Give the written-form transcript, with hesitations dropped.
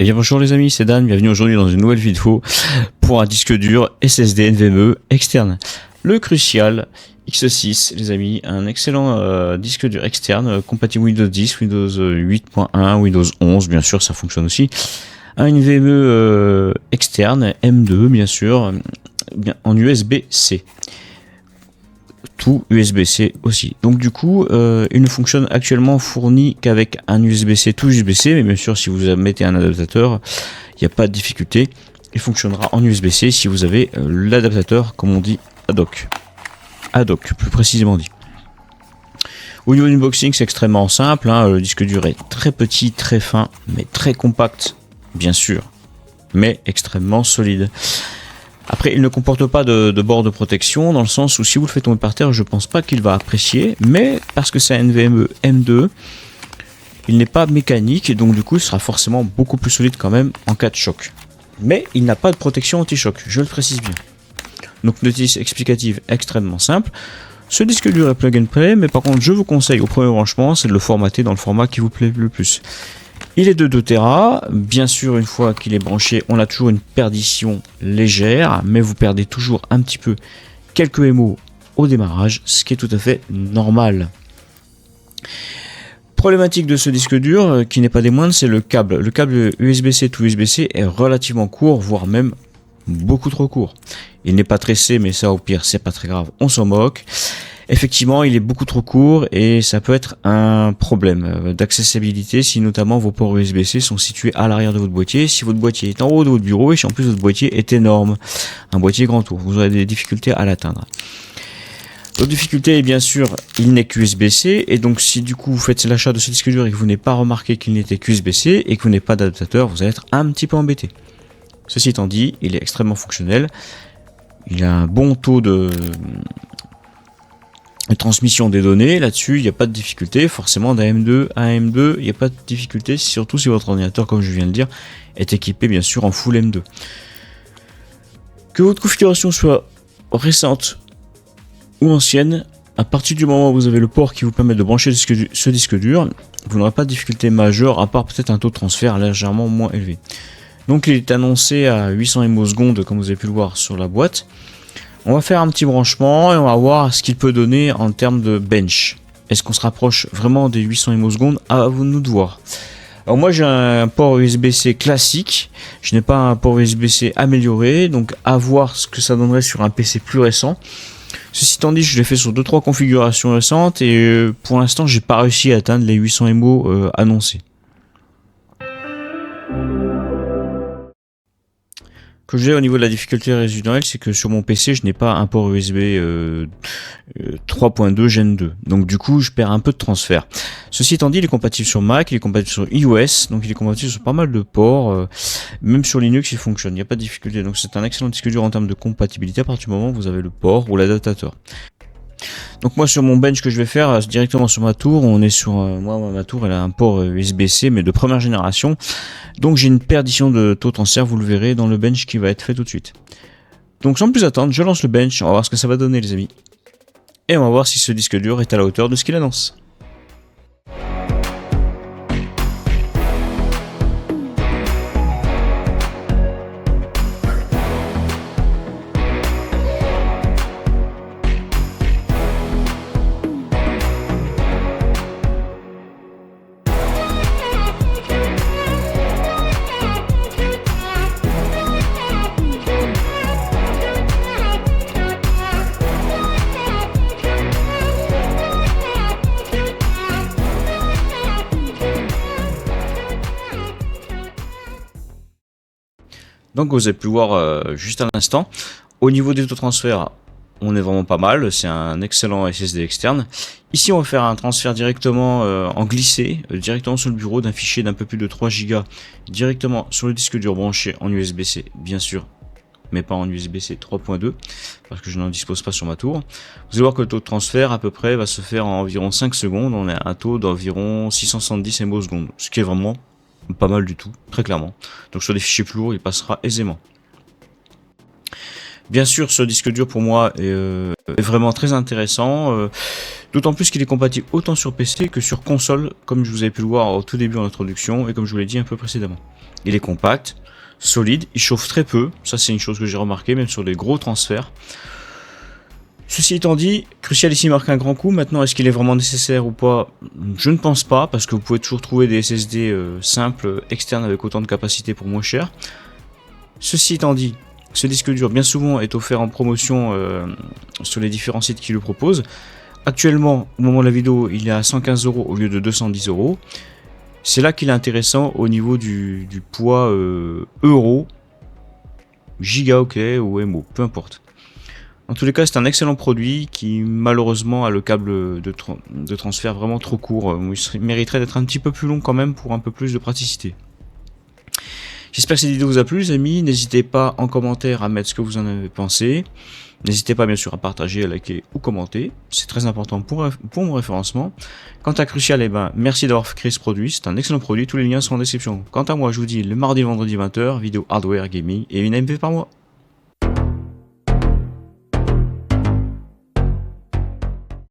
Et bien bonjour les amis, c'est Dan, bienvenue aujourd'hui dans une nouvelle vidéo pour un disque dur SSD NVMe externe. Le Crucial X6 les amis, un excellent disque dur externe, compatible Windows 10, Windows 8.1, Windows 11 bien sûr, ça fonctionne aussi. Un NVMe externe, M2 bien sûr, en USB-C. Tout USB-C aussi. Donc du coup, il ne fonctionne actuellement fourni qu'avec un USB-C, tout USB-C, mais bien sûr si vous mettez un adaptateur, il n'y a pas de difficulté. Il fonctionnera en USB-C si vous avez l'adaptateur, comme on dit, ad hoc, plus précisément dit. Au niveau du unboxing, c'est extrêmement simple, hein. Le disque dur est très petit, très fin, mais très compact, bien sûr, mais extrêmement solide. Après, il ne comporte pas de bord de protection, dans le sens où si vous le faites tomber par terre, je pense pas qu'il va apprécier, mais parce que c'est un NVMe M2, il n'est pas mécanique, et donc du coup, il sera forcément beaucoup plus solide quand même en cas de choc. Mais il n'a pas de protection anti-choc, je le précise bien. Donc, notice explicative extrêmement simple. Ce disque dur est plug and play, mais par contre, je vous conseille au premier branchement, c'est de le formater dans le format qui vous plaît le plus. Il est de 2 Tera, bien sûr une fois qu'il est branché on a toujours une perdition légère, mais vous perdez toujours un petit peu quelques MO au démarrage, ce qui est tout à fait normal. Problématique de ce disque dur, qui n'est pas des moindres, c'est le câble. Le câble USB-C to USB-C est relativement court, voire même beaucoup trop court. Il n'est pas tressé, mais ça au pire c'est pas très grave, on s'en moque. Effectivement, il est beaucoup trop court et ça peut être un problème d'accessibilité si notamment vos ports USB-C sont situés à l'arrière de votre boîtier. Si votre boîtier est en haut de votre bureau et si en plus votre boîtier est énorme, un boîtier grand tour, vous aurez des difficultés à l'atteindre. L'autre difficulté est bien sûr, il n'est qu'USB-C et donc si du coup vous faites l'achat de ce disque dur et que vous n'avez pas remarqué qu'il n'était qu'USB-C et que vous n'avez pas d'adaptateur, vous allez être un petit peu embêté. Ceci étant dit, il est extrêmement fonctionnel. Il a un bon taux de transmission des données, là-dessus il n'y a pas de difficulté, forcément d'un M2 à un M2 il n'y a pas de difficulté, surtout si votre ordinateur, comme je viens de dire, est équipé bien sûr en full M2. Que votre configuration soit récente ou ancienne, à partir du moment où vous avez le port qui vous permet de brancher ce disque dur, vous n'aurez pas de difficulté majeure, à part peut-être un taux de transfert légèrement moins élevé. Donc il est annoncé à 800 MO secondes comme vous avez pu le voir sur la boîte. On va faire un petit branchement et on va voir ce qu'il peut donner en termes de bench. Est-ce qu'on se rapproche vraiment des 800 MO secondes? À vous de voir. Alors moi j'ai un port USB-C classique, je n'ai pas un port USB-C amélioré, donc à voir ce que ça donnerait sur un PC plus récent. Ceci étant dit, je l'ai fait sur 2-3 configurations récentes et pour l'instant j'ai pas réussi à atteindre les 800 MO annoncés. Que j'ai au niveau de la difficulté résiduelle, c'est que sur mon PC, je n'ai pas un port USB 3.2 Gen 2. Donc du coup, je perds un peu de transfert. Ceci étant dit, il est compatible sur Mac, il est compatible sur iOS, donc il est compatible sur pas mal de ports. Même sur Linux, il fonctionne, il n'y a pas de difficulté. Donc c'est un excellent disque dur en termes de compatibilité à partir du moment où vous avez le port ou l'adaptateur. Donc moi sur mon bench que je vais faire directement sur ma tour, on est sur moi ma tour elle a un port USB-C mais de première génération. Donc j'ai une perdition de taux de transfert, vous le verrez dans le bench qui va être fait tout de suite. Donc sans plus attendre, je lance le bench, on va voir ce que ça va donner les amis. Et on va voir si ce disque dur est à la hauteur de ce qu'il annonce. Donc vous avez pu voir juste à l'instant, au niveau des taux de transfert, on est vraiment pas mal, c'est un excellent SSD externe. Ici on va faire un transfert directement en glissé, directement sur le bureau d'un fichier d'un peu plus de 3 Go, directement sur le disque dur branché en USB-C, bien sûr, mais pas en USB-C 3.2, parce que je n'en dispose pas sur ma tour. Vous allez voir que le taux de transfert à peu près va se faire en environ 5 secondes, on a un taux d'environ 670 MO secondes, ce qui est vraiment pas mal du tout, très clairement. Donc sur des fichiers plus lourds, il passera aisément. Bien sûr, ce disque dur pour moi est vraiment très intéressant. D'autant plus qu'il est compatible autant sur PC que sur console, comme je vous avais pu le voir au tout début en introduction et comme je vous l'ai dit un peu précédemment. Il est compact, solide, il chauffe très peu, ça c'est une chose que j'ai remarqué même sur les gros transferts. Ceci étant dit, Crucial ici marque un grand coup. Maintenant, est-ce qu'il est vraiment nécessaire ou pas? Je ne pense pas, parce que vous pouvez toujours trouver des SSD simples, externes, avec autant de capacité pour moins cher. Ceci étant dit, ce disque dur, bien souvent, est offert en promotion sur les différents sites qui le proposent. Actuellement, au moment de la vidéo, il est à 115 € au lieu de 210 €. C'est là qu'il est intéressant au niveau du poids euro, giga ok ou MO, peu importe. En tous les cas, c'est un excellent produit qui malheureusement a le câble de transfert vraiment trop court. Il mériterait d'être un petit peu plus long quand même pour un peu plus de praticité. J'espère que cette vidéo vous a plu les amis. N'hésitez pas en commentaire à mettre ce que vous en avez pensé. N'hésitez pas bien sûr à partager, à liker ou commenter. C'est très important pour mon référencement. Quant à Crucial, eh ben, merci d'avoir créé ce produit. C'est un excellent produit. Tous les liens sont en description. Quant à moi, je vous dis le mardi, vendredi 20 h, vidéo hardware, gaming et une MP par mois.